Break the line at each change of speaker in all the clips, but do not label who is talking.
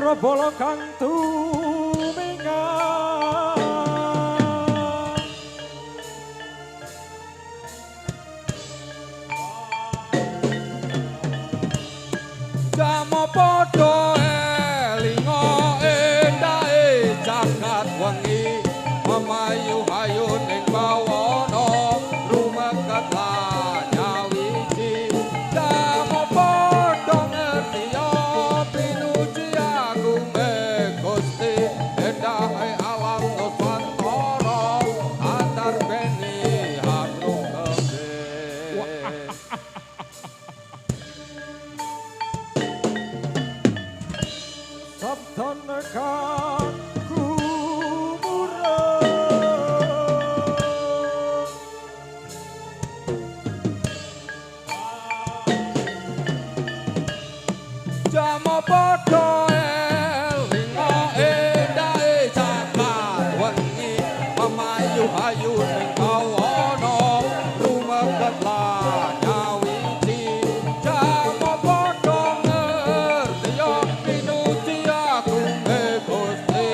Sikrobolo kang tumingan
Jamo podo elingo endahe jagat wengi memayu-hayu ning bawana rumeket nyawiji jamo podo ngerti pinuji agunge Gusti endahe alam nusantara antar beni harum kebe
Sabdanekan kumurah
Jamo podo elingo endahe jagat wengi memayu-hayu ning bawana rumeket nyawiji jamo podo ngerti pinuji agunge Gusti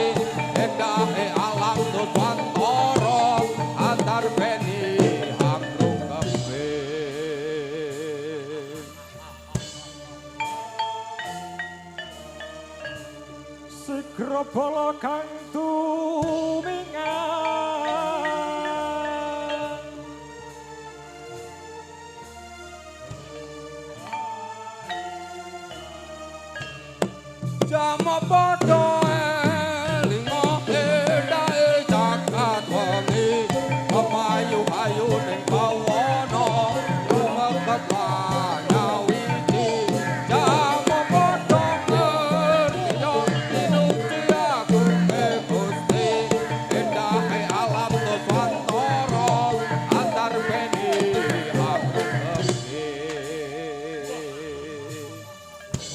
endahe alam nusantara antar beni harum kebe
Sikrobolo kang tumingan
Jamo podo elingo endahe jagat wengi memayu-hayu ning bawana rumeket nyawiji jamo podo ngerti pinuji agunge Gusti endahe alam nusantara antar beni harum kebe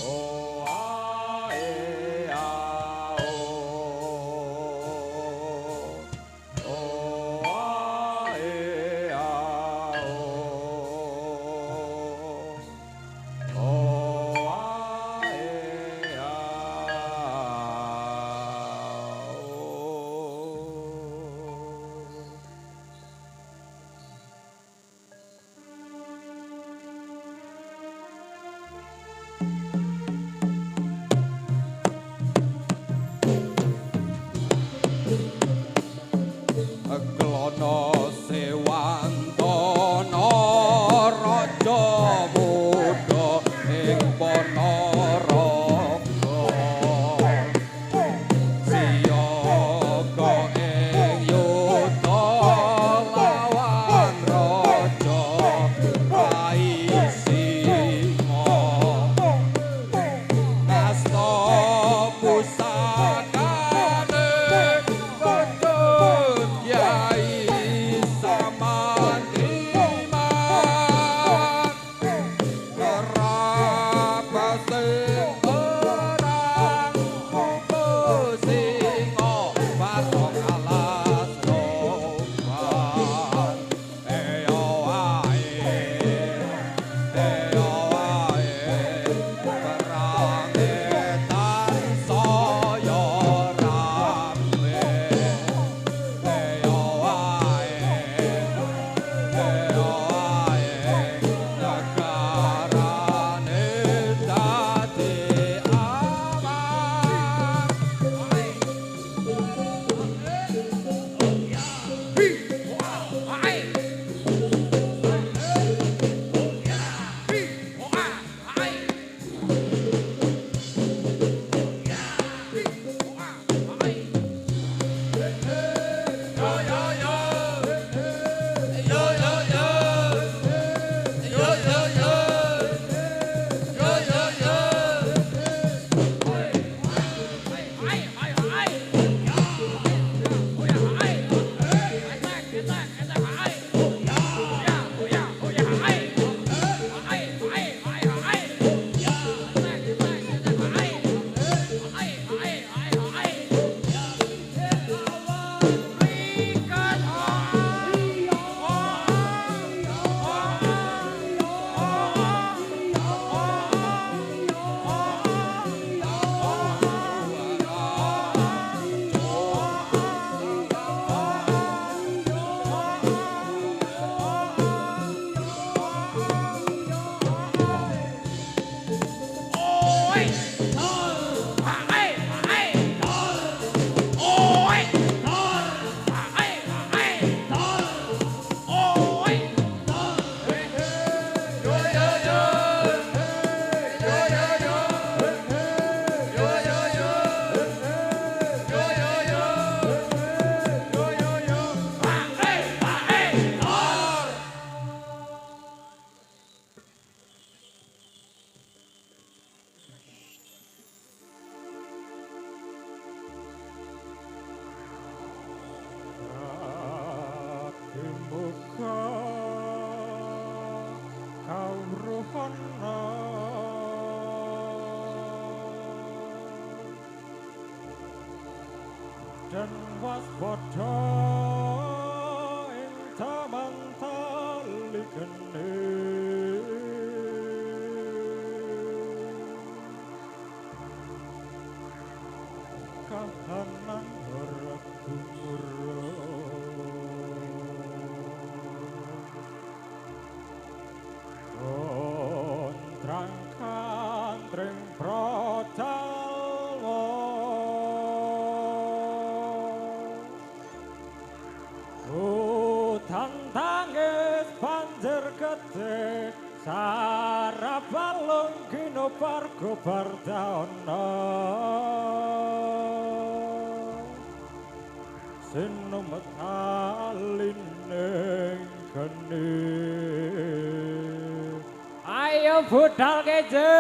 Oh, ah, eh, ah.
kawruhana dan waspada ing taman tali geni kahanan ora Kontrang-kantring protalwa hutan tangis banjir gede sarap balung gino pargo bardana sinumet alining geni ayo budal keje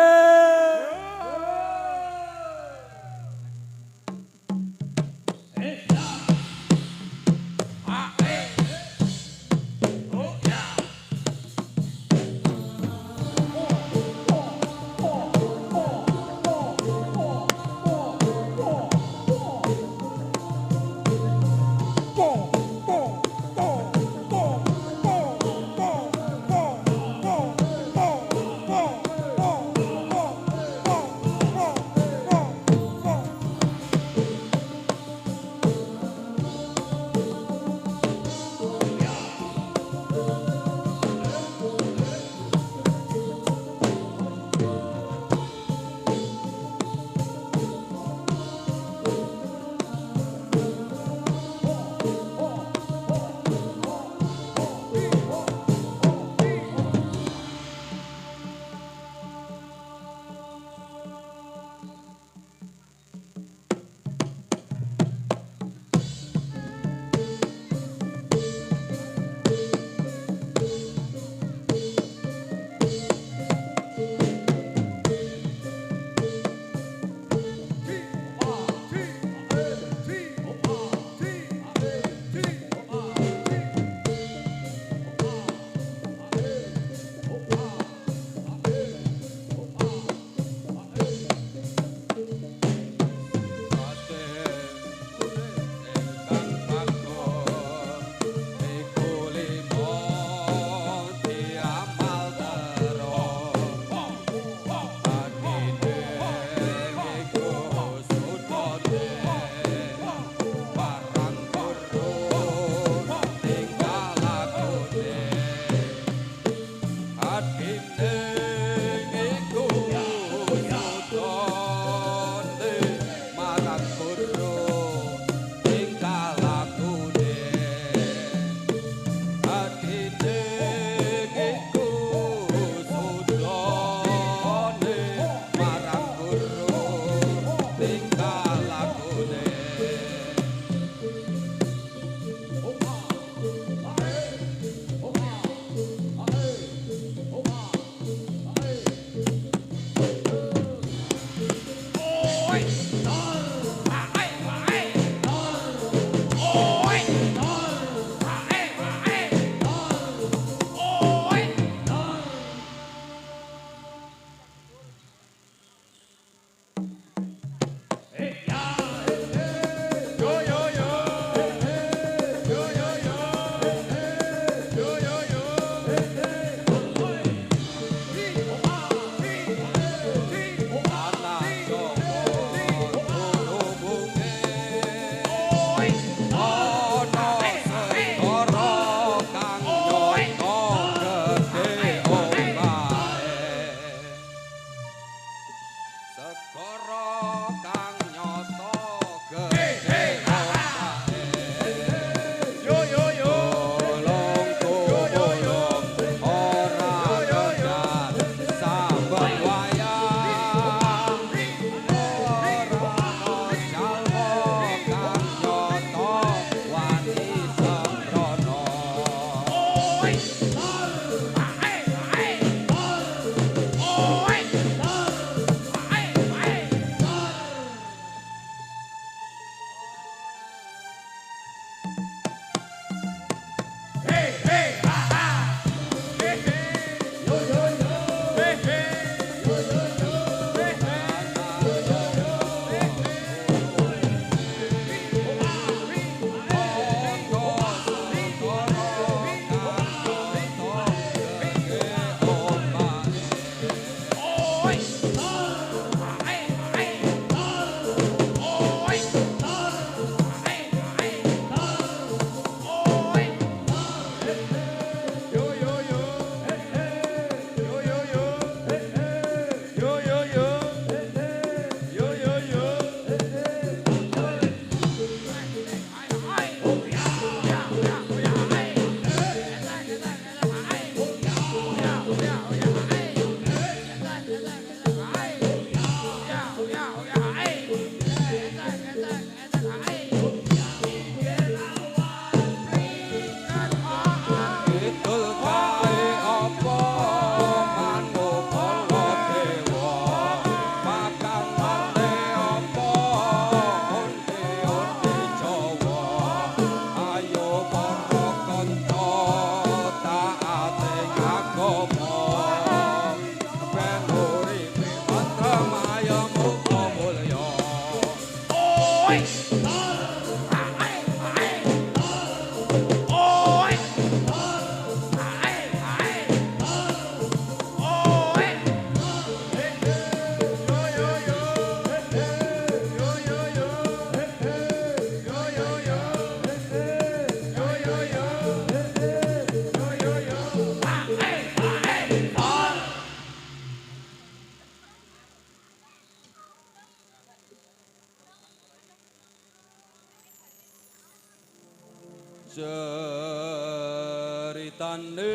Ceritane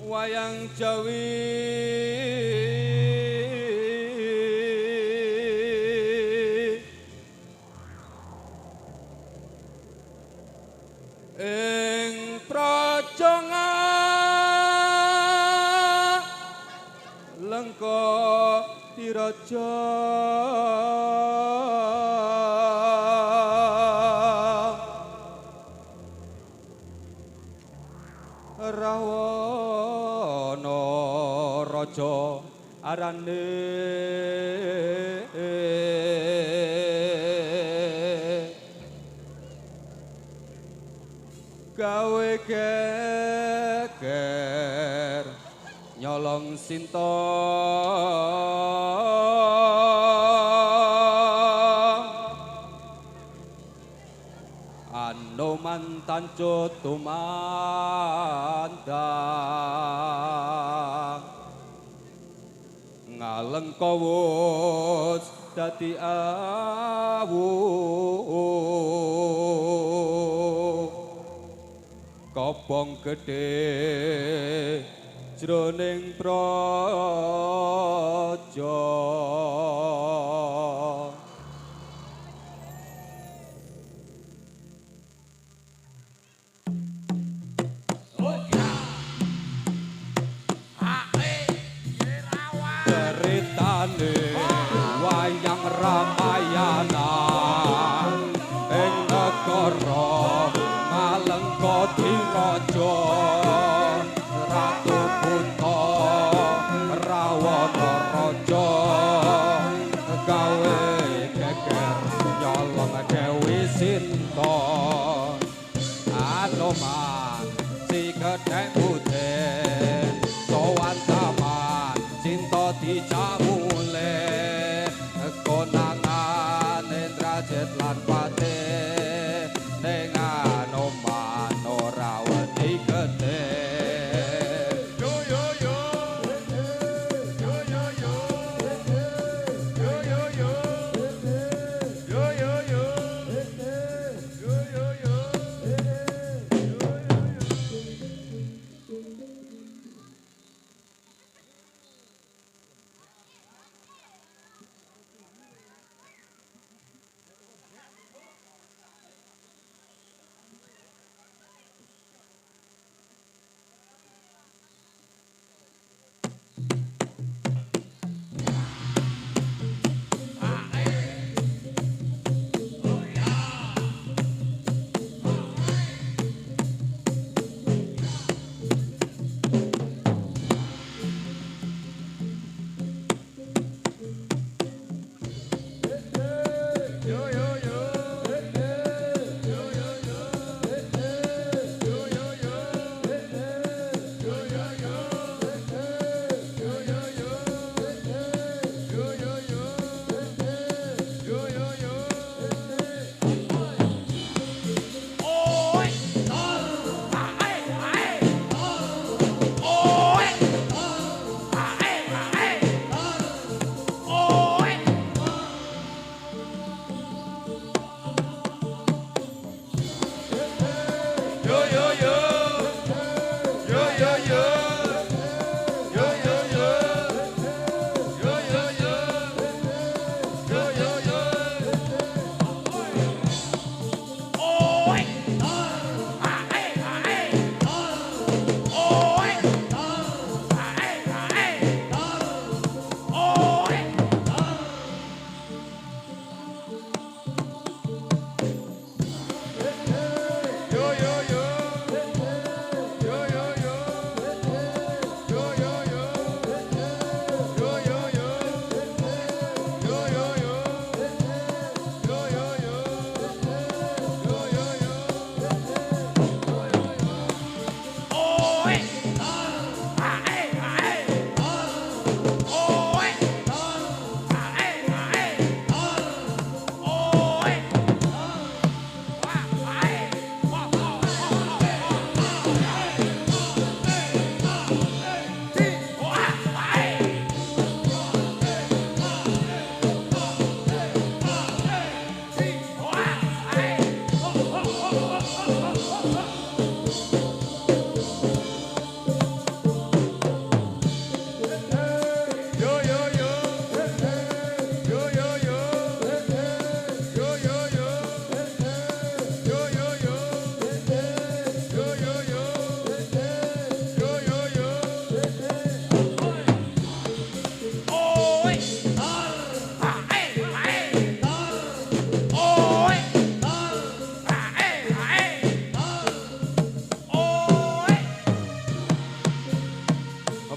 wayang Jawi ing prajonga Lengko Tiraja Rawana raja arane gawe geger nyolong Sinta Anoman tancut tumandang ngalengkawus dadi awu kobong gedhe jroning praja wayang Ramayana ing negara Ngalengka Tiraja Ratu Buta Rawana raja gawe geger nyolong Dewi Sinta Anoman si gedhek putih sowan taman Cinta dicamule konangan Indrajit lan Patih ning Anoman ora wedi gedhe yo yo yo yo yo yo yo yo yo yo yo yo yo yo yo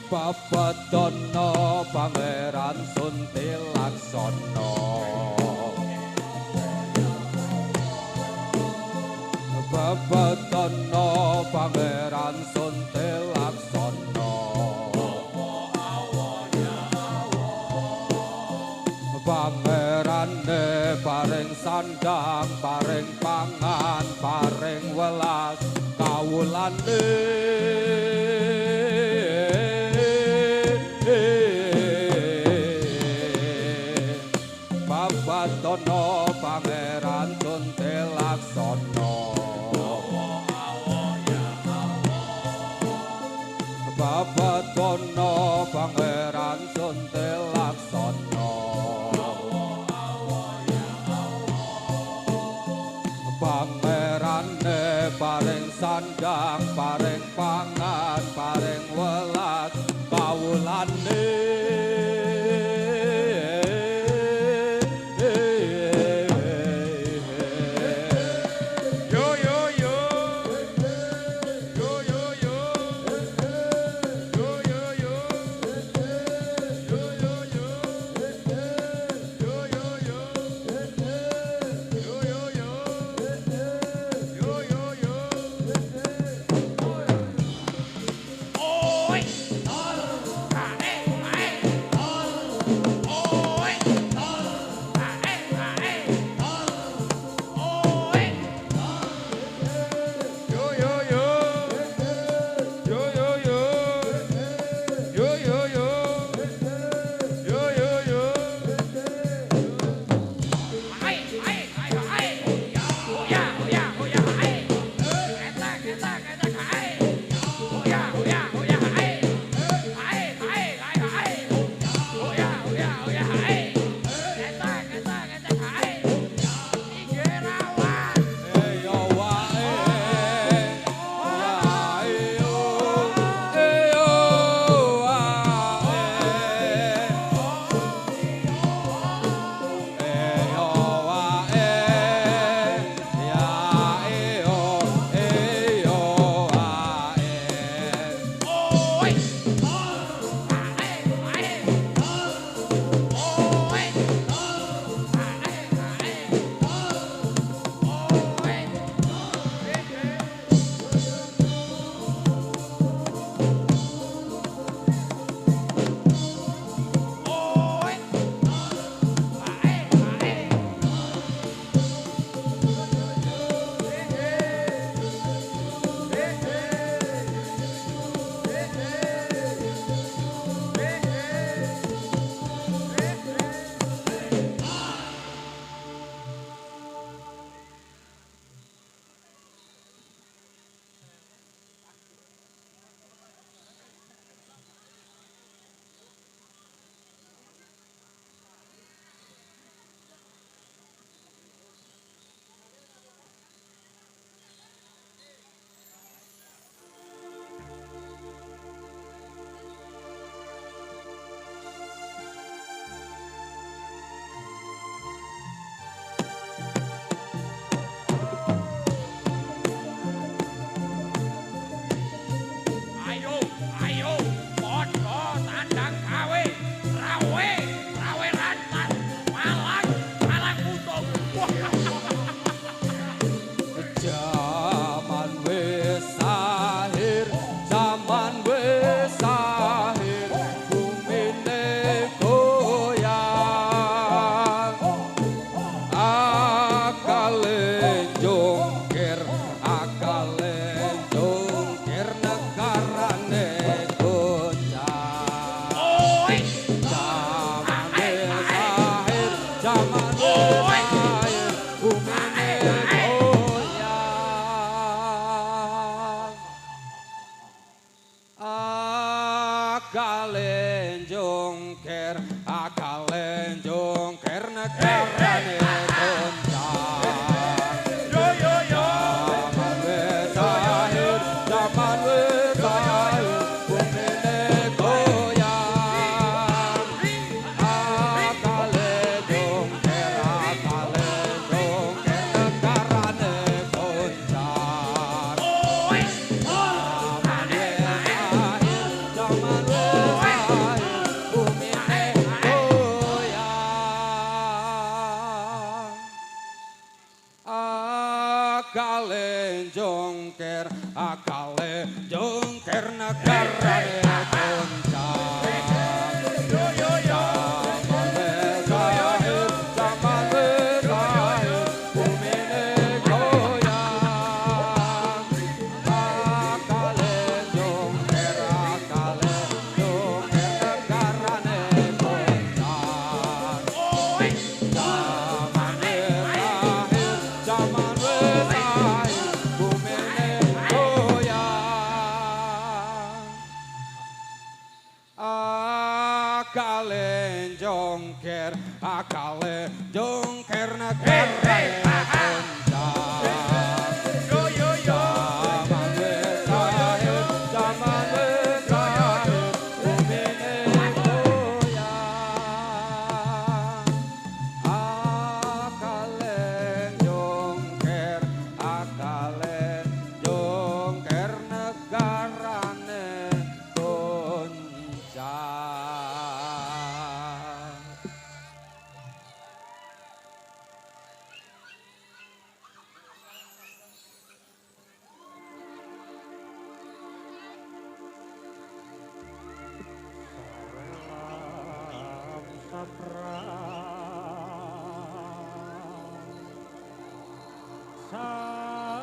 Babadana Pangeran Suntilaksana Babadana Pangeran Suntilaksana Pangerane paring sandang paring pangan paring welas kawulane Babadana Pangeran Suntilaksana Babadana Pangeran Suntilaksana Pangerane paring sandang paring pangan paring welas kawulane negarane goncang zaman wis lahir zaman wis lahir bumine goyang akale jongker negarane goncang zaman wis lahir zaman wis lahir bumine goyang akale jongker negarane zaman wis lahir zaman wis lahir bumine goyang akale jongker negarane goncang.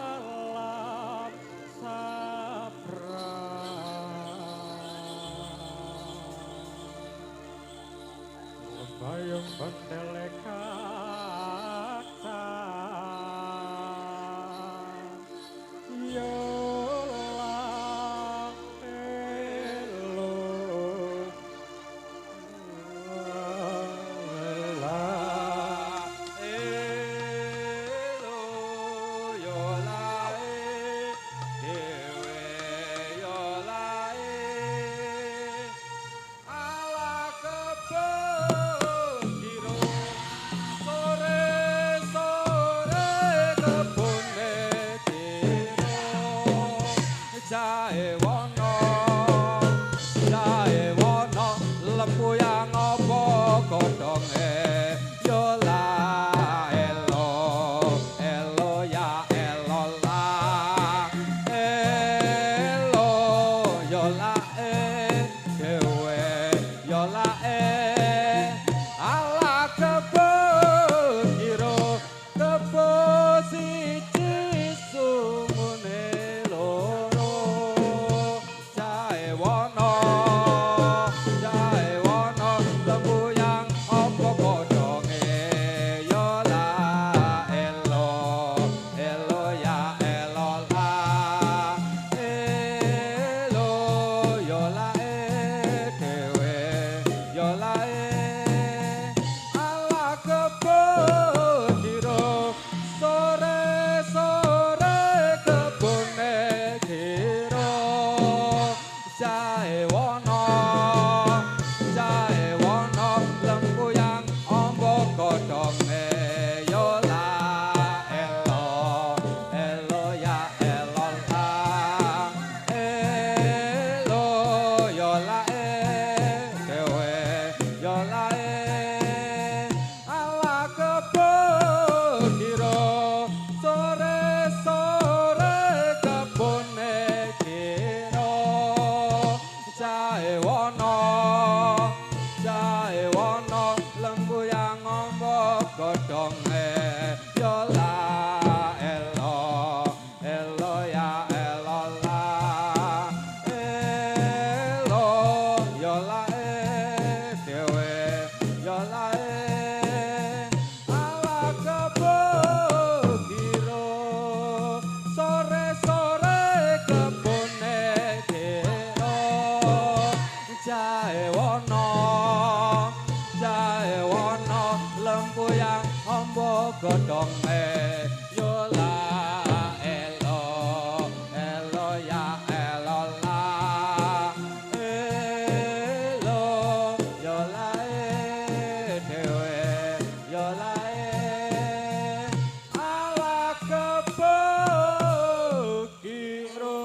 Salam sapra Lembayung bentele kaca Yola elo
Jae wono lembu yang apa godhonge yo la elo ya elo la elo yo la dewe yo la ala kebo kiro kebo siji sumune loro jae wono lembu yang apa godhonge yo la elo ya elo la elo yo la dewe yo la ala kebo kiro sore kebune kiro jae wono lembu yang ombo godhonge yo la elo ya elo la elo yo la dewe yo la ala kebo kiro sore kebune kiro jae wono lembu yang ombo godhonge yo la elo ya elo la elo yo la dewe yo la ala kebo kiro sore kebune kiro jae wono lembu yang ombo godhonge yo la elo ya elo la elo yo la dewe yo la ala kebo kiro.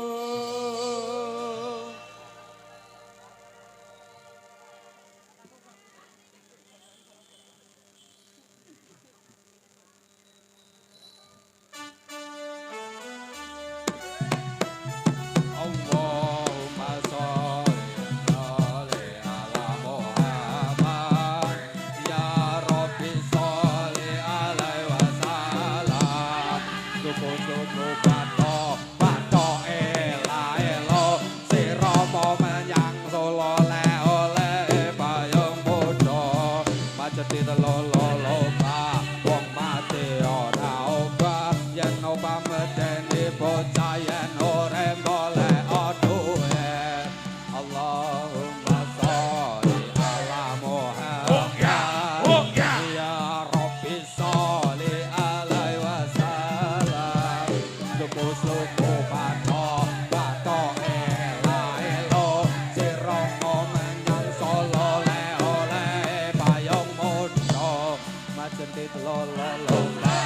jempit lololoba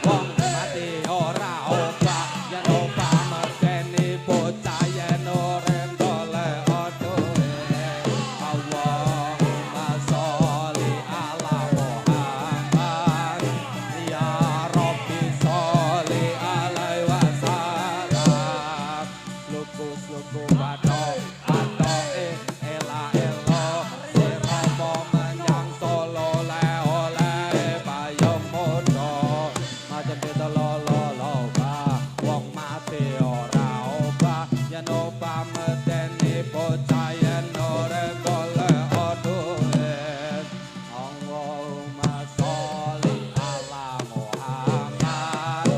wong mati ora obah yen obah medeni bocah yen ora golek adohe Allahumma sholli ala Muhammad ya Rabbi sholli alaihi wasallam luku batok batoke ela elo sirama menyang solo le oleh payung modo macem pitololo wong mati ora obah yen obah medeni bocah yen ora golek adohe Allahumma sholli ala Muhammad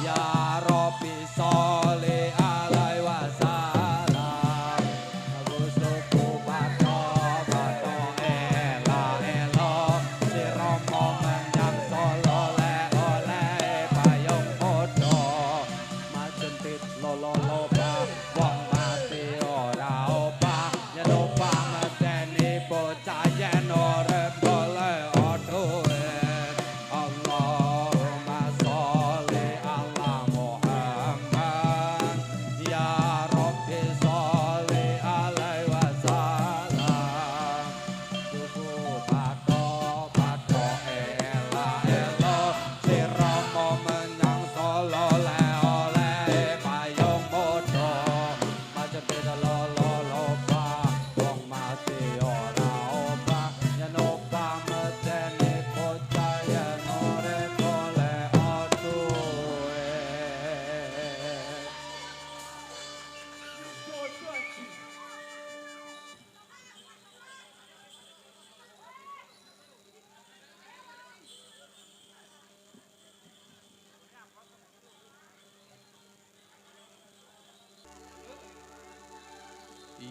ya Rabbi sholli alaihi wasallam Gustuku bato ela elo sirama menyang solo le oleh payung podo majentit lololoba wong mati ora obah yen obah medeni bocah yen ora golek adohe Allahumma sholli ala Muhammad ya Rabbi sholli alaihi wasallam tuku bato ela elo sirama menyang solo le oleh payung modo macem pitololoba wong mati ora obah yen obah medeni bocah yen ora golek adohe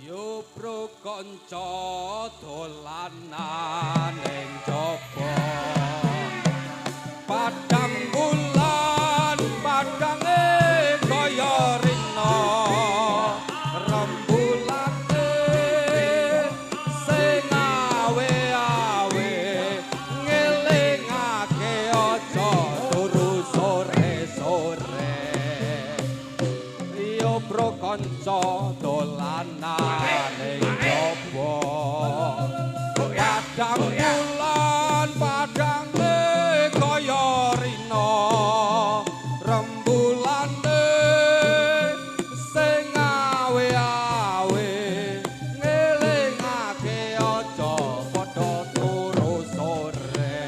Yo pro kanca dolanan ning jaba padang bulan padange kaya rina rembulane sing awe-awe ngelingake aja turu sore-sore yo pro kanca dolanan ning jaba padang bulan padange kaya rina rembulane sing awe-awe ngelingake aja padha turu sore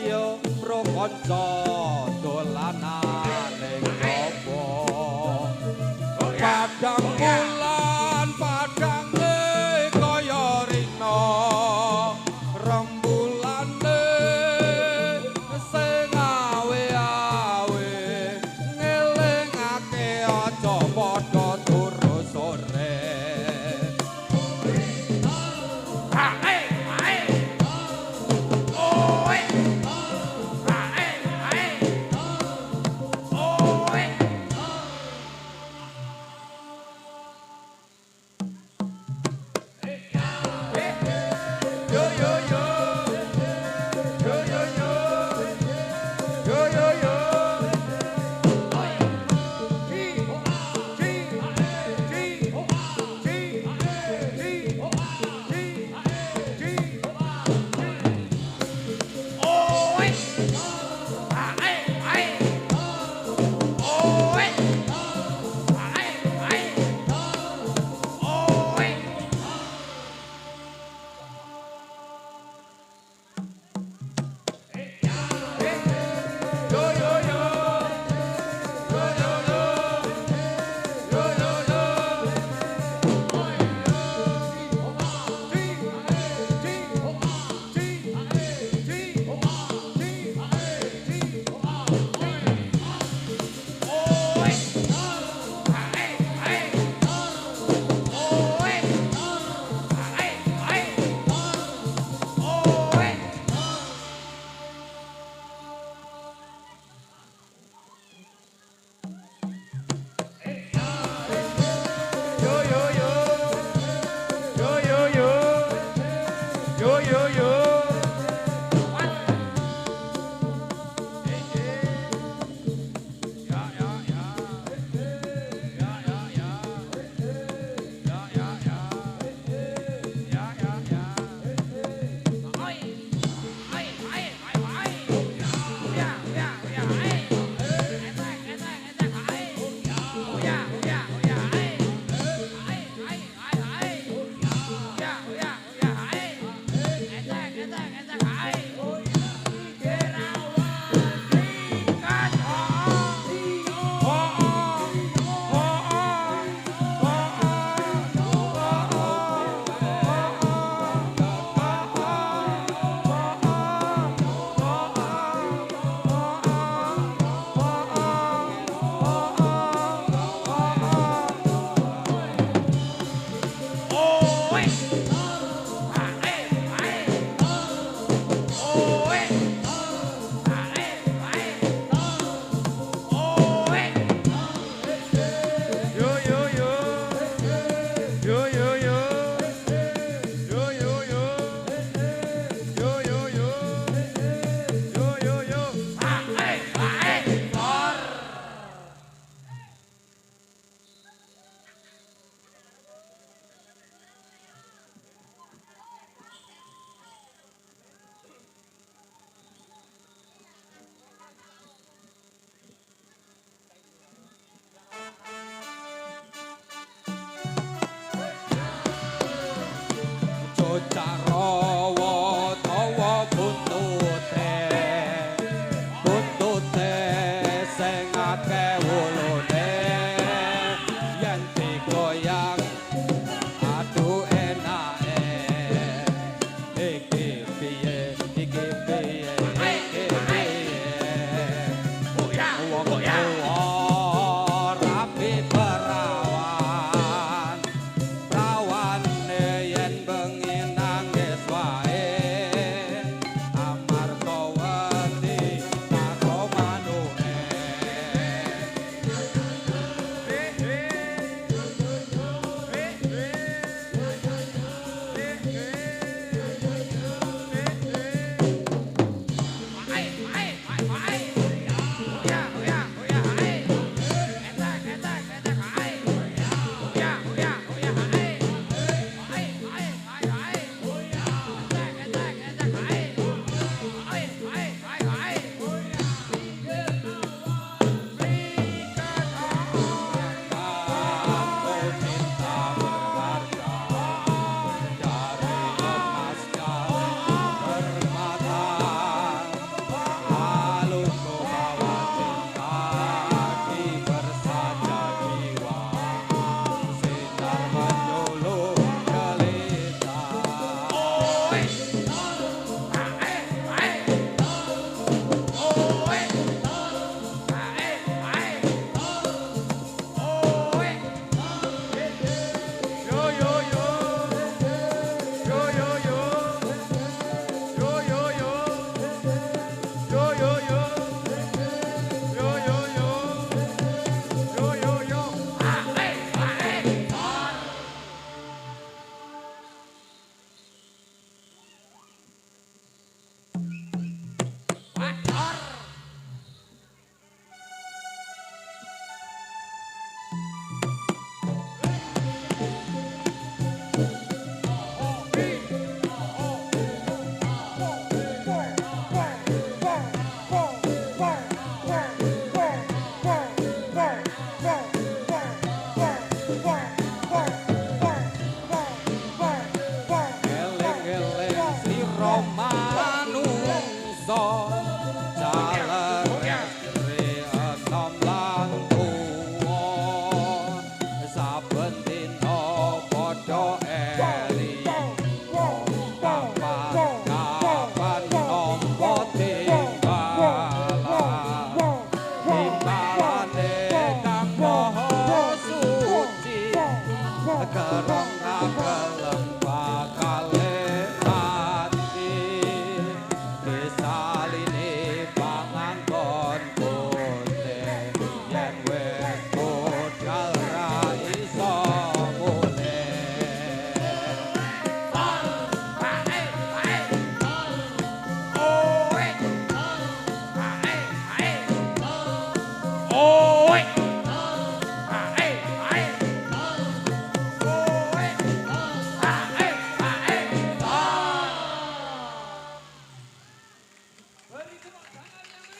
yo pro kanca dolanan ning jaba padang bulan padange kaya rina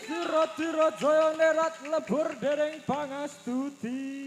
Suradira Jaya nerat lebur dereng pangastuti.